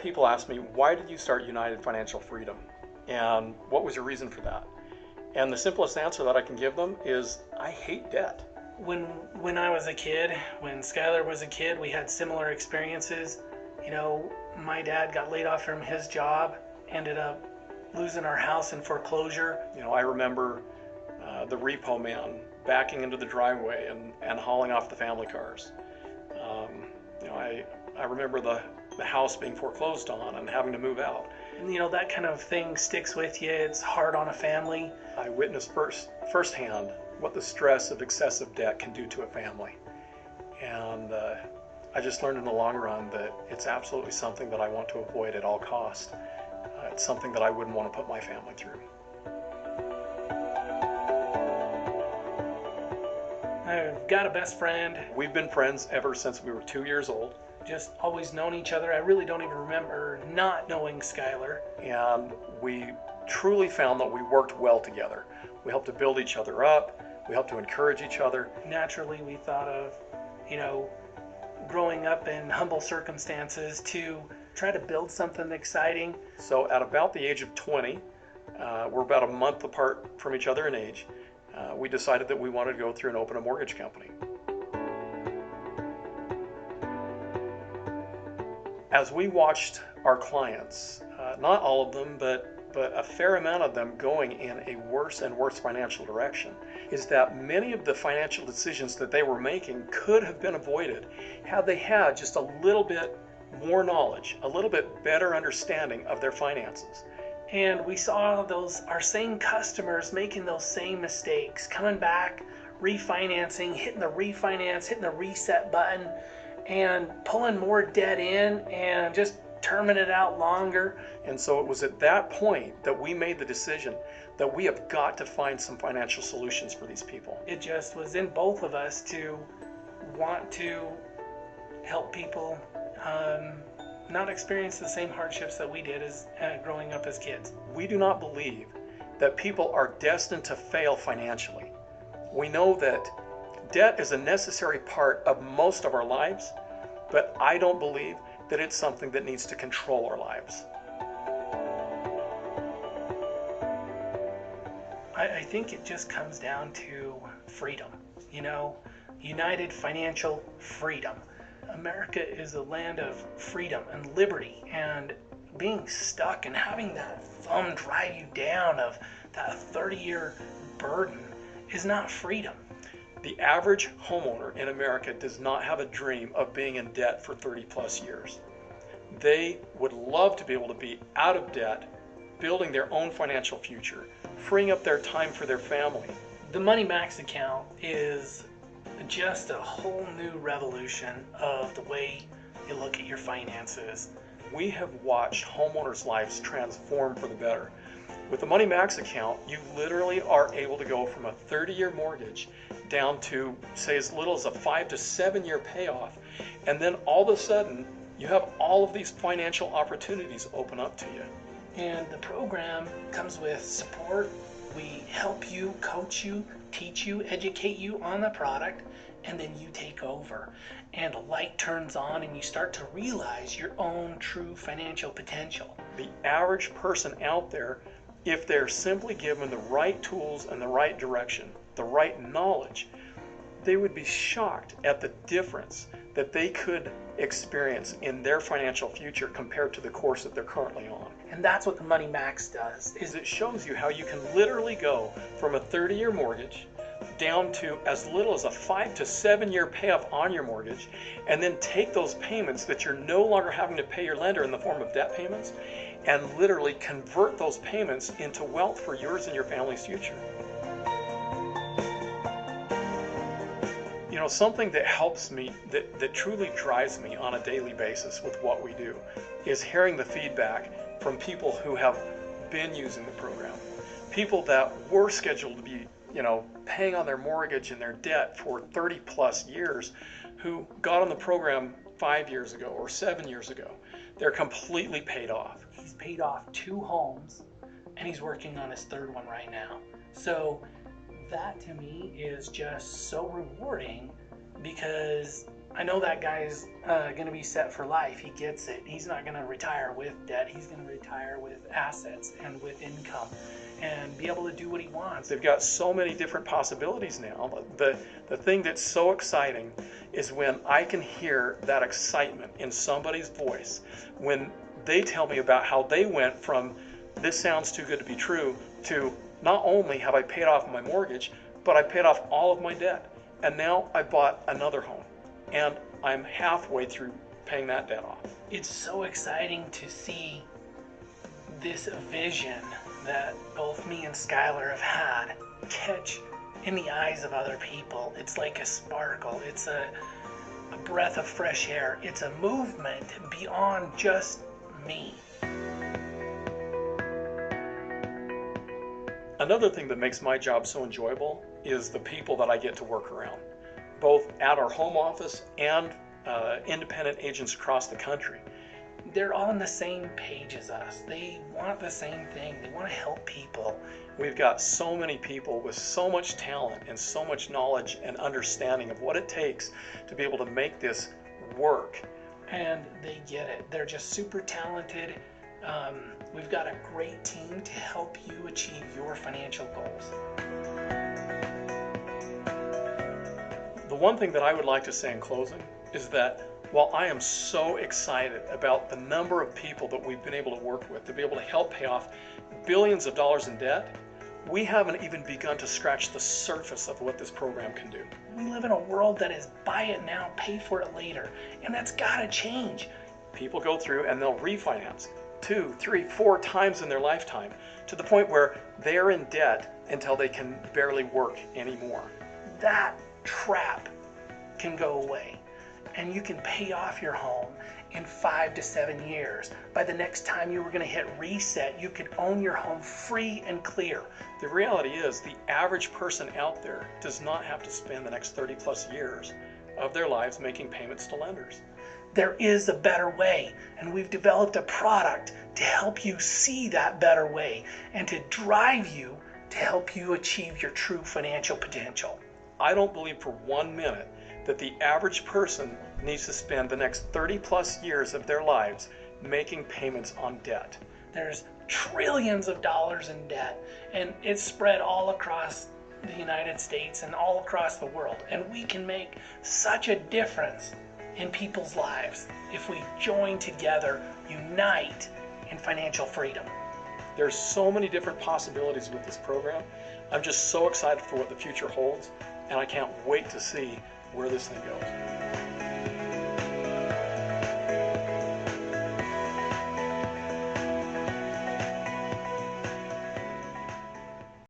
of people ask me, why did you start United Financial Freedom? And what was your reason for that? And the simplest answer that I can give them is, I hate debt. When I was a kid, when Skylar was a kid, we had similar experiences. You know, my dad got laid off from his job, ended up losing our house in foreclosure. You know, I remember the repo man backing into the driveway and hauling off the family cars. You know, I remember the house being foreclosed on and having to move out. You know, that kind of thing sticks with you. It's hard on a family. I witnessed firsthand what the stress of excessive debt can do to a family. And I just learned in the long run that it's absolutely something that I want to avoid at all costs. It's something that I wouldn't want to put my family through. I've got a best friend. We've been friends ever since we were 2 years old. Just always known each other. I really don't even remember not knowing Skylar. And we truly found that we worked well together. We helped to build each other up. We helped to encourage each other. Naturally, we thought of, you know, growing up in humble circumstances to try to build something exciting. So at about the age of 20, we're about a month apart from each other in age, we decided that we wanted to go through and open a mortgage company. As we watched our clients, not all of them, but a fair amount of them going in a worse and worse financial direction, is that many of the financial decisions that they were making could have been avoided had they had just a little bit more knowledge, a little bit better understanding of their finances. And we saw our same customers making those same mistakes, coming back, refinancing, hitting the refinance, hitting the reset button, and pulling more debt in and just terming it out longer. And so it was at that point that we made the decision that we have got to find some financial solutions for these people. It just was in both of us to want to help people not experience the same hardships that we did as growing up as kids. We do not believe that people are destined to fail financially. We know that debt is a necessary part of most of our lives, but I don't believe that it's something that needs to control our lives. I think it just comes down to freedom. You know, United Financial Freedom. America is a land of freedom and liberty, and being stuck and having that thumb drive you down of that 30-year burden is not freedom. The average homeowner in America does not have a dream of being in debt for 30 plus years. They would love to be able to be out of debt, building their own financial future, freeing up their time for their family. The Money Max account is just a whole new revolution of the way you look at your finances. We have watched homeowners' lives transform for the better. With the Money Max account, you literally are able to go from a 30-year mortgage down to, say, as little as a 5 to 7 year payoff. And then all of a sudden, you have all of these financial opportunities open up to you. And the program comes with support. We help you, coach you, teach you, educate you on the product, and then you take over. And a light turns on and you start to realize your own true financial potential. The average person out there, if they're simply given the right tools and the right direction, the right knowledge, they would be shocked at the difference that they could experience in their financial future compared to the course that they're currently on. And that's what the Money Max does. Is it shows you how you can literally go from a 30-year mortgage down to as little as a 5 to 7 year payoff on your mortgage, and then take those payments that you're no longer having to pay your lender in the form of debt payments, and literally convert those payments into wealth for yours and your family's future. You know, something that helps me, that truly drives me on a daily basis with what we do, is hearing the feedback from people who have been using the program. People that were scheduled to be, paying on their mortgage and their debt for 30 plus years, who got on the program 5 years ago or 7 years ago. They're completely paid off. He's paid off 2 homes and he's working on his 3rd one right now. So that to me is just so rewarding, because I know that guy's going to be set for life. He gets it. He's not going to retire with debt. He's going to retire with assets and with income and be able to do what he wants. They've got so many different possibilities now. The thing that's so exciting is when I can hear that excitement in somebody's voice when they tell me about how they went from this sounds too good to be true to not only have I paid off my mortgage, but I paid off all of my debt. And now I bought another home. And I'm halfway through paying that debt off. It's so exciting to see this vision that both me and Skylar have had catch in the eyes of other people. It's like a sparkle. It's a breath of fresh air. It's a movement beyond just me. Another thing that makes my job so enjoyable is the people that I get to work around, both at our home office and independent agents across the country. They're all on the same page as us. They want the same thing. They want to help people. We've got so many people with so much talent and so much knowledge and understanding of what it takes to be able to make this work. And they get it. They're just super talented. We've got a great team to help you achieve your financial goals. The one thing that I would like to say in closing is that while I am so excited about the number of people that we've been able to work with to be able to help pay off billions of dollars in debt, we haven't even begun to scratch the surface of what this program can do. We live in a world that is buy it now, pay for it later, and that's got to change. People go through and they'll refinance 2, 3, 4 times in their lifetime to the point where they're in debt until they can barely work anymore. That trap can go away, and you can pay off your home in 5 to 7 years. By the next time you were going to hit reset, you could own your home free and clear. The reality is the average person out there does not have to spend the next 30 plus years of their lives making payments to lenders. There is a better way, and we've developed a product to help you see that better way and to drive you to help you achieve your true financial potential. I don't believe for 1 minute that the average person needs to spend the next 30 plus years of their lives making payments on debt. There's trillions of dollars in debt, and it's spread all across the United States and all across the world. And we can make such a difference in people's lives if we join together, unite in financial freedom. There's so many different possibilities with this program. I'm just so excited for what the future holds, and I can't wait to see where this thing goes.